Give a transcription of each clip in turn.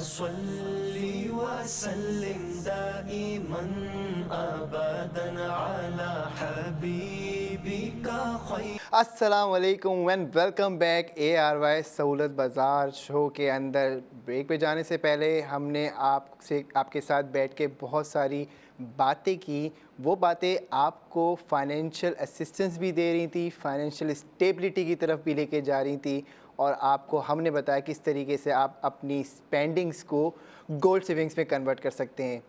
صل وسلم دائما ابدا على حبيبك خير. السلام علیکم and welcome back A R Y Sahulat Bazaar شو کے اندر. بریک پہ جانے سے پہلے ہم نے آپ کے ساتھ بیٹھ کے بہت ساری باتیں کی. وہ باتیں آپ کو فائنینشیل اسسٹنس بھی دے رہی تھی, فائنینشیل اسٹیبلٹی کی طرف بھی لے کے جا رہی تھی, اور آپ کو ہم نے بتایا کس طریقے سے آپ اپنی اسپینڈنگس کو گولڈ سیونگس میں کنورٹ کر سکتے ہیں.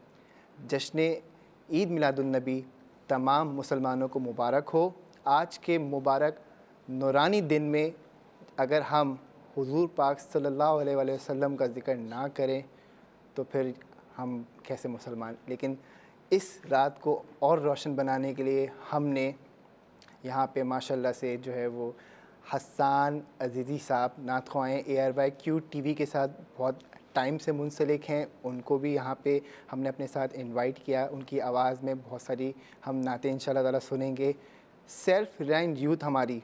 جشن عید میلاد النبی تمام مسلمانوں کو مبارک ہو. آج کے مبارک نورانی دن میں اگر ہم حضور پاک صلی اللہ علیہ وآلہ وسلم کا ذکر نہ کریں تو پھر ہم کیسے مسلمان. لیکن اس رات کو اور روشن بنانے کے لیے ہم نے یہاں پہ ماشاءاللہ سے جو ہے وہ حسان عزیزی صاحب نعت خواہیں A R Y Q T V کے ساتھ بہت ٹائم سے منسلک ہیں, ان کو بھی یہاں پہ ہم نے اپنے ساتھ انوائٹ کیا. ان کی آواز میں بہت ساری ہم نعتیں انشاءاللہ تعالیٰ سنیں گے. سیلف ریلائنٹ یوتھ ہماری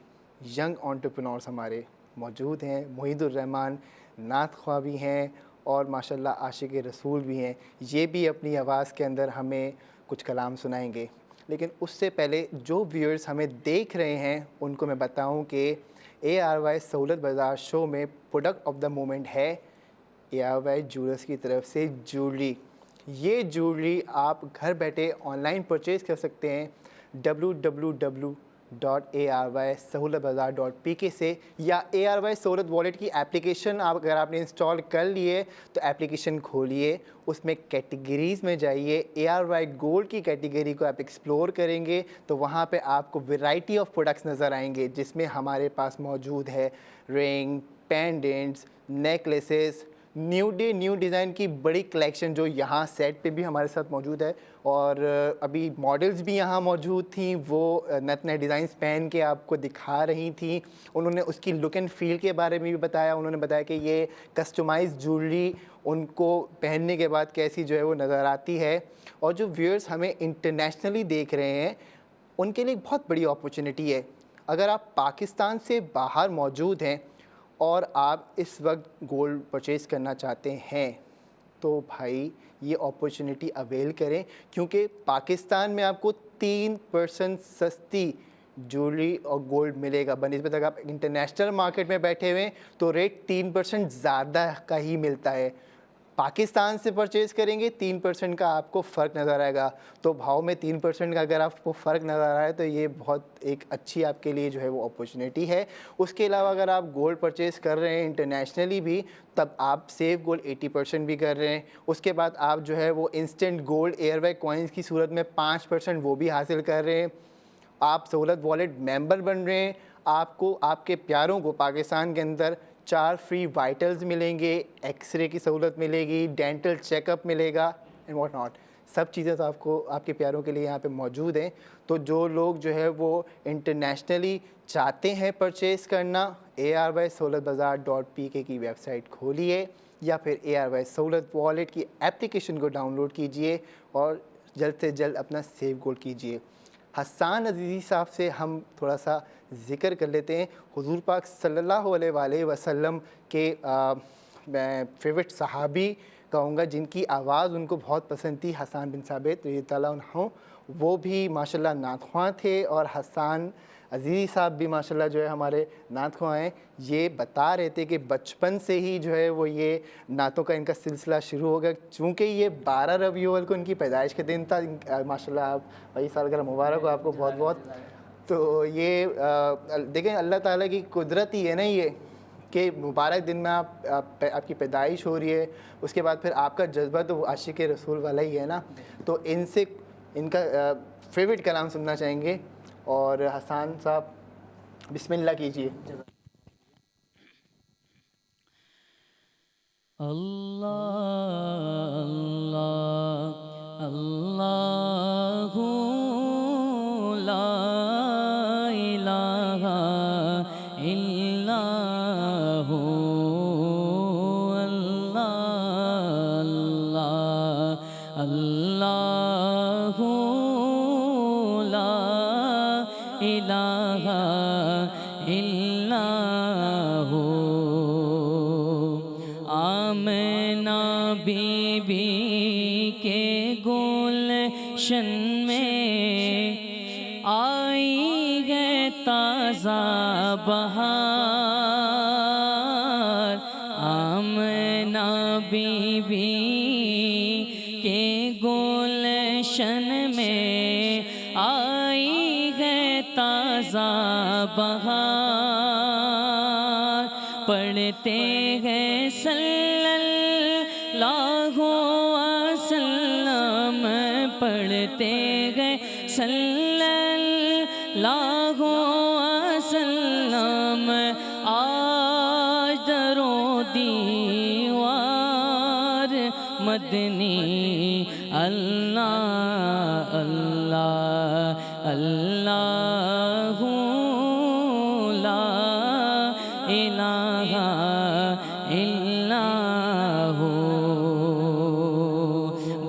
ینگ انٹرپرینورس ہمارے موجود ہیں. محید الرحمان نعت خواہ بھی ہیں اور ماشاءاللہ عاشق رسول بھی ہیں. یہ بھی اپنی آواز کے اندر ہمیں کچھ کلام سنائیں گے. لیکن اس سے پہلے جو ویورز ہمیں دیکھ رہے ہیں ان کو میں بتاؤں کہ اے آر وائی سہولت بازار شو میں پروڈکٹ آف دا مومنٹ ہے اے آر وائی جیولرس کی طرف سے جیولری. یہ جیولری آپ گھر بیٹھے آن لائن پرچیز کر سکتے ہیں www.arysahultbazaar.pk سے, یا اے آر وائی سہولت والیٹ کی اپلیکیشن اگر آپ نے انسٹال کر لیے تو اپلیکیشن کھولیے, اس میں کیٹیگریز میں جائیے, اے آر وائی گولڈ کی کیٹیگری کو آپ ایکسپلور کریں گے تو وہاں پہ آپ کو ویرائٹی آف پروڈکٹس نظر آئیں گے, جس میں ہمارے پاس موجود ہے رنگ, پینڈنٹس, نیکلیسز, نیو ڈیزائن کی بڑی کلیکشن جو یہاں سیٹ پہ بھی ہمارے ساتھ موجود ہے, اور ابھی ماڈلز بھی یہاں موجود تھیں, وہ نئے ڈیزائنس پہن کے آپ کو دکھا رہی تھیں. انہوں نے اس کی لک اینڈ فیل کے بارے میں بھی بتایا. انہوں نے بتایا کہ یہ کسٹمائز جیولری ان کو پہننے کے بعد کیسی جو ہے وہ نظر آتی ہے. اور جو ویورز ہمیں انٹرنیشنلی دیکھ رہے ہیں ان کے لیے ایک بہت بڑی اپرچونٹی ہے. اگر آپ پاکستان سے باہر موجود ہیں اور آپ اس وقت گولڈ پرچیز کرنا چاہتے ہیں تو بھائی یہ اپرچونٹی اویل کریں, کیونکہ پاکستان میں آپ کو 3% سستی جیولری اور گولڈ ملے گا بنسبت اگر آپ انٹرنیشنل مارکیٹ میں بیٹھے ہوئے تو ریٹ 3% زیادہ کا ہی ملتا ہے. پاکستان سے پرچیز کریں گے 3% کا آپ کو فرق نظر آئے گا. تو بھاؤ میں 3% کا اگر آپ کو فرق نظر آئے تو یہ بہت ایک اچھی آپ کے لیے جو ہے وہ اپرچونٹی ہے. اس کے علاوہ اگر آپ گولڈ پرچیز کر رہے ہیں انٹرنیشنلی بھی تب آپ سیف گولڈ 80% بھی کر رہے ہیں. اس کے بعد آپ جو ہے وہ instant gold A R Y coins کی صورت میں 5% وہ بھی حاصل کر رہے ہیں. آپ سہولت والیٹ ممبر بن رہے ہیں, آپ کو آپ کے پیاروں کو پاکستان کے اندر 4 فری وائٹلز ملیں گے, ایکس رے کی سہولت ملے گی, ڈینٹل چیک اپ ملے گا اینڈ واٹ ناٹ. سب چیزیں تو آپ کو آپ کے پیاروں کے لیے یہاں پہ موجود ہیں. تو جو لوگ جو ہے وہ انٹرنیشنلی چاہتے ہیں پرچیز کرنا, arysahultbazaar.pk کی ویب سائٹ کھولیے یا پھر اے آر وائی سہولت والیٹ کی اپلیکیشن کو ڈاؤن لوڈ کیجئے اور جلد سے جلد اپنا سیو گولڈ کیجئے. حسان عزیزی صاحب سے ہم تھوڑا سا ذکر کر لیتے ہیں. حضور پاک صلی اللہ علیہ وآلہ وسلم کے میں فیورٹ صحابی کہوں گا جن کی آواز ان کو بہت پسند تھی, حسان بن ثابت رضی اللہ عنہ, وہ بھی ماشاءاللہ نعت خواں تھے, اور حسان عزیزی صاحب بھی ماشاءاللہ جو ہے ہمارے نعت خواں ہیں. یہ بتا رہے تھے کہ بچپن سے ہی جو ہے وہ یہ نعتوں کا ان کا سلسلہ شروع ہو گیا, چونکہ یہ 12 ربیع الاول کو ان کی پیدائش کا دن تھا. ماشاءاللہ آپ بھائی سالگرہ مبارک ہو آپ کو بہت بہت. تو یہ دیکھیں اللہ تعالیٰ کی قدرت ہی ہے نا یہ کہ مبارک دن میں آپ کی پیدائش ہو رہی ہے, اس کے بعد پھر آپ کا جذبہ تو وہ عاشق رسول والا ہی ہے نا. تو ان سے ان کا فیوریٹ کلام سننا چاہیں گے, اور حسان صاحب بسم اللہ کیجیے. اللہ اللہ اللہ لا الہ الا ہو, اللہ اللہ لا الہ الا ہو. آمنہ بی بی کے گلشن میں آئی ہے تازہ بہار، آمنہ بی بی کے گلشن میں آئی ہے تازہ بہار، پڑھتے ہیں صلی اللہ وسلم، پڑھتے ہیں صلی اللہ وسلم، آج در و دیوار مدنی، اللہ اللہ اللہ لا الہ الا ہو۔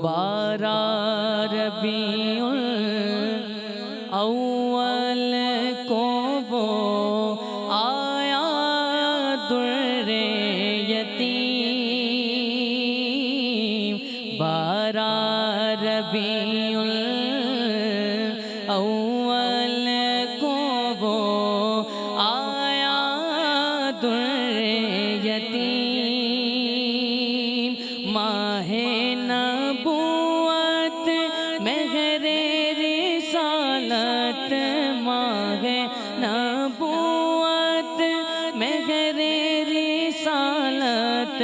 12 ربیع الاول کو وہ آیا در یتیم، 12 ربیع الاول کو وہ آیا در یتیم، ماہ نبوت مہر رسالت، ماہ نبوت مہر رسالت،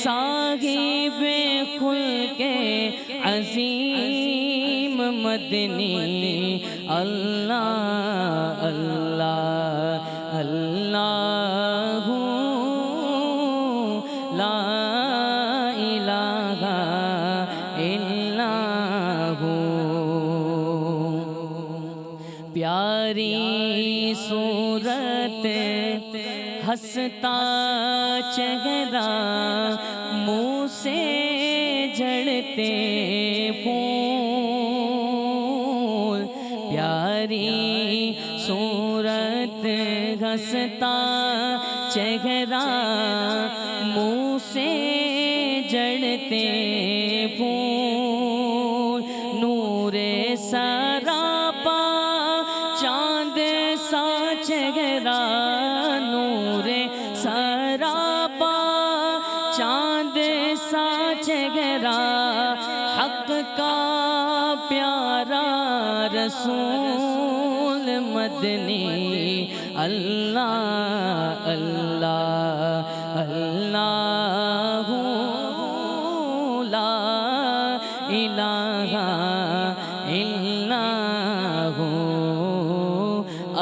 صاحب خلق عظیم مدنی، اللہ اللہ اللہ لا الہ الا ہو۔ پیاری صورت ہنستا چہرہ، منہ سے جھڑتے پھول، پیاری صورت ہنستا چہرہ، منہ سے جڑتے پھول، نور سراپا چاند سا چہرہ، نور سراپا چاند سا چہرہ، حق کا پیارا رسول مدنی، اللہ اللہ اللہ لا الہ الا ہو،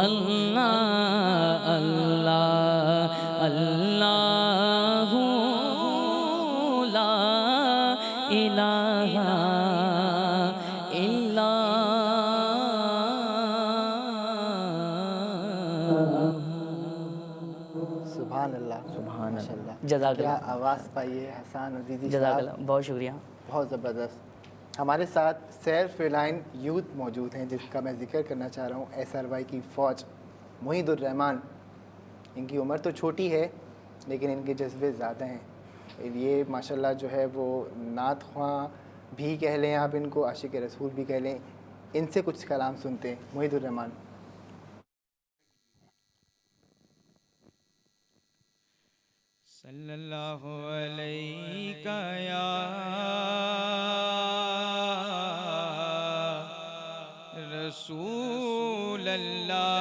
اللہ اللہ اللہ لا الہ الا سبحان اللہ، سبحان اللہ، جزاک کیا اللہ، آواز پائی ہے حسان عزیزی جزاک صاحب، اللہ، بہت شکریہ۔ بہت زبردست۔ ہمارے ساتھ سیلف ریلائن یوتھ موجود ہیں جس کا میں ذکر کرنا چاہ رہا ہوں، SRY کی فوج، محید الرحمان۔ ان کی عمر تو چھوٹی ہے لیکن ان کے جذبے زیادہ ہیں، یہ ماشاءاللہ جو ہے وہ نعت خواں بھی کہہ لیں آپ ان کو، عاشق رسول بھی کہہ لیں۔ ان سے کچھ کلام سنتے ہیں، محید الرحمان۔ صلی اللہ علیہ یا رسول اللہ،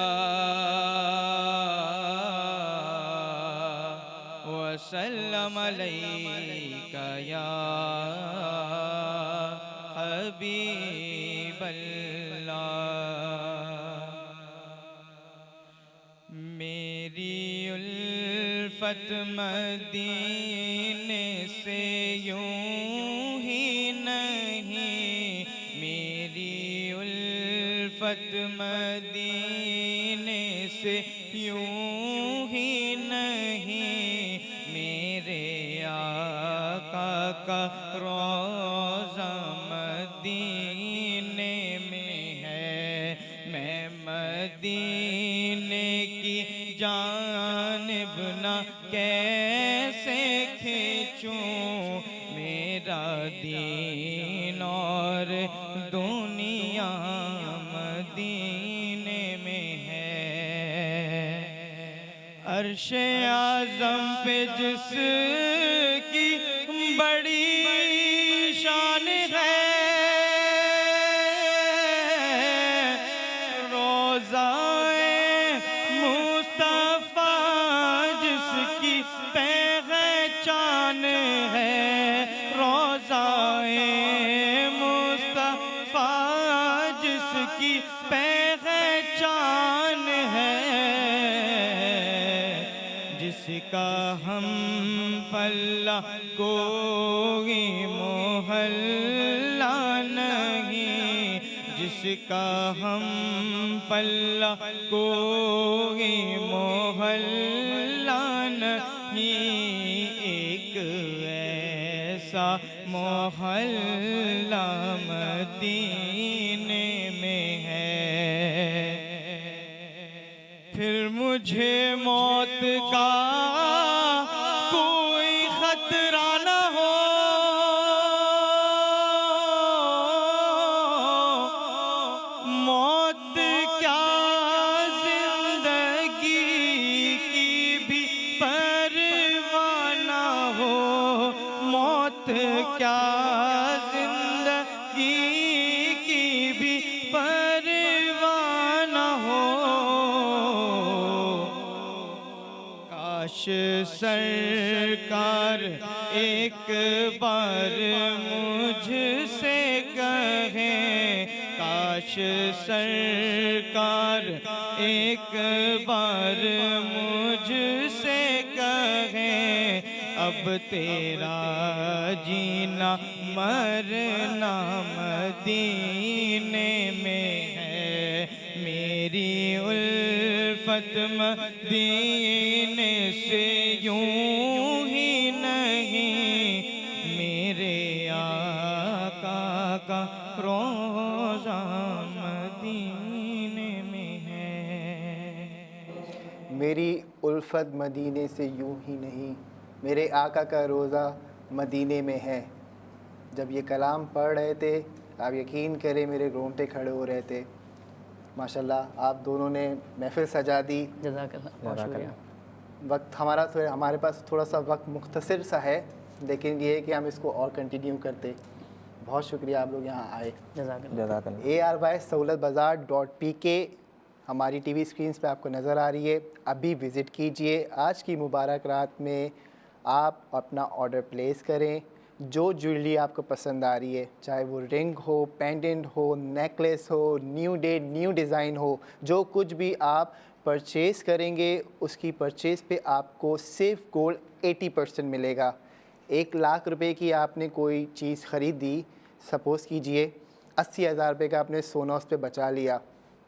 وسلم علیک یا حبیب اللہ، میری الفت مدینے سے یوں ہی نہیں، میری الفت مدینے سے یوں ہی نہیں، میرے آقا کا روضہ مدینے میں ہے، میں مدینے کی جانب نہ کیسے کھینچوں میرا دین اور دنیا مدینے میں ہے۔ عرش اعظم پہ جس کی بڑی شان ہے، روضہ مصطفیٰ جس کی پہچان ہے، روضہ مصطفیٰ جس کی پہچان ہے، جس کا ہم پلہ کوئی محلہ نہیں، جس کا ہم پلہ کوئی محلہ نہیں، ایک ایسا محلہ مدینے میں ہے۔ پھر مجھے موت کا کوئی خطرہ نہ ہو، موت کیا زندگی کی بھی پرواہ نہ ہو، موت کیا زندگی کی بھی پرواہ نہ ہو، کاش سرکار ایک بار مجھ سے کہیں، کاش سرکار ایک بار مجھ سے کہیں، اب تیرا جینا مرنا مدینے میں ہے، میری الفت مدینے سے یوں ہی نہیں، میرے آقا کا روضہ مدینے میں ہے۔ میری الفت مدینے سے یوں ہی نہیں، میرے آقا کا روضہ مدینے میں ہے۔ جب یہ کلام پڑھ رہے تھے آپ یقین کریں میرے رونگٹے کھڑے ہو رہے تھے۔ ماشاءاللہ آپ دونوں نے محفل سجا دی۔ جزاک اللہ، بہت شکریہ۔ وقت ہمارے پاس تھوڑا سا وقت مختصر سا ہے، لیکن یہ ہے کہ ہم اس کو اور کنٹینیو کرتے۔ بہت شکریہ آپ لوگ یہاں آئے۔ جزاک اللہ۔ ARY-SaolatBazaar.pk ہماری ٹی وی اسکرینس پہ آپ کو نظر آ رہی ہے، ابھی وزٹ کیجئے۔ آج کی مبارک رات میں آپ اپنا آرڈر پلیس کریں، جو جویلری آپ کو پسند آ رہی ہے، چاہے وہ رنگ ہو، پینڈنٹ ہو، نیکلیس ہو، نیو ڈیٹ نیو ڈیزائن ہو، جو کچھ بھی آپ پرچیز کریں گے اس کی پرچیز پہ آپ کو صرف گولڈ 80% ملے گا۔ 1,00,000 روپے کی آپ نے کوئی چیز خریدی، سپوز کیجئے 80,000 روپے کا آپ نے سونا اس پہ بچا لیا،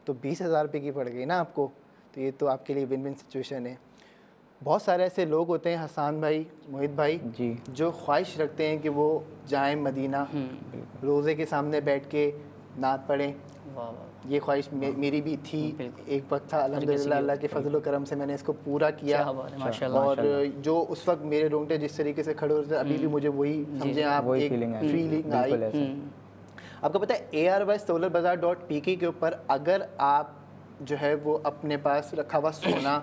تو 20,000 روپے کی پڑ گئی نا آپ کو، تو یہ تو آپ کے لیے ون ون سچویشن ہے۔ بہت سارے ایسے لوگ ہوتے ہیں حسان بھائی، موہت بھائی، جی، جو خواہش رکھتے ہیں کہ وہ جائیں مدینہ، روزے کے سامنے بیٹھ کے نعت پڑھیں۔ یہ خواہش میری بھی تھی، ایک وقت تھا، الحمدللہ اللہ کے فضل و کرم سے میں نے اس کو پورا کیا، اور جو اس وقت میرے رونگٹے جس طریقے سے کھڑے ہوتے تھے ابھی بھی مجھے وہی سمجھیں آپ ایک فیلنگ آئی۔ آپ کو پتہ ہے ARY-SaolatBazaar.pk کے اوپر اگر آپ جو ہے وہ اپنے پاس رکھا ہوا سونا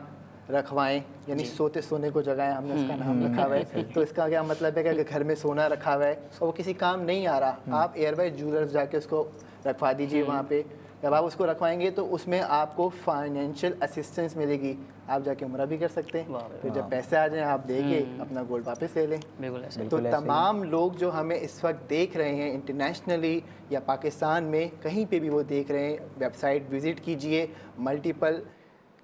رکھوائیں، یعنی سوتے سونے کو جگائیں، ہم نے اس کا نام رکھا ہوا ہے، تو اس کا کیا مطلب ہے کہ گھر میں سونا رکھا ہوا ہے اور وہ کسی کام نہیں آ رہا، آپ ARY جیولرز جا کے اس کو رکھوا دیجئے وہاں پہ۔ جب آپ اس کو رکھوائیں گے تو اس میں آپ کو فائنینشیل اسسٹنس ملے گی، آپ جا کے عمرہ بھی کر سکتے ہیں، پھر جب پیسے آ جائیں آپ دے کے اپنا گولڈ واپس لے لیں۔ تو تمام لوگ جو ہمیں اس وقت دیکھ رہے ہیں انٹرنیشنلی یا پاکستان میں کہیں پہ بھی وہ دیکھ رہے ہیں، ویب سائٹ وزٹ کیجئے، ملٹیپل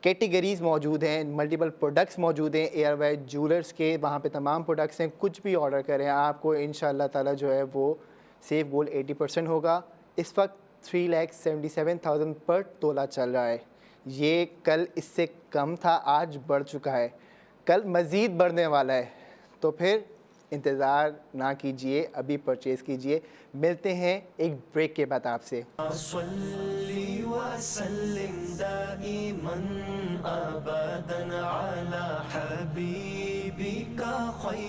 کیٹیگریز موجود ہیں، ملٹیپل پروڈکٹس موجود ہیں ARY جیولرز کے، وہاں پہ تمام پروڈکٹس ہیں، کچھ بھی آرڈر کریں آپ کو انشاءاللہ تعالیٰ جو ہے وہ سیف گولڈ 80% ہوگا۔ اس وقت 3,77,000 پر تولہ چل رہا ہے، یہ کل اس سے کم تھا، آج بڑھ چکا ہے، کل مزید بڑھنے والا ہے، تو پھر انتظار نہ کیجئے، ابھی پرچیز کیجئے۔ ملتے ہیں ایک بریک کے بعد آپ سے۔ صلی وسلم دائما ابدا علی حبیبک خیر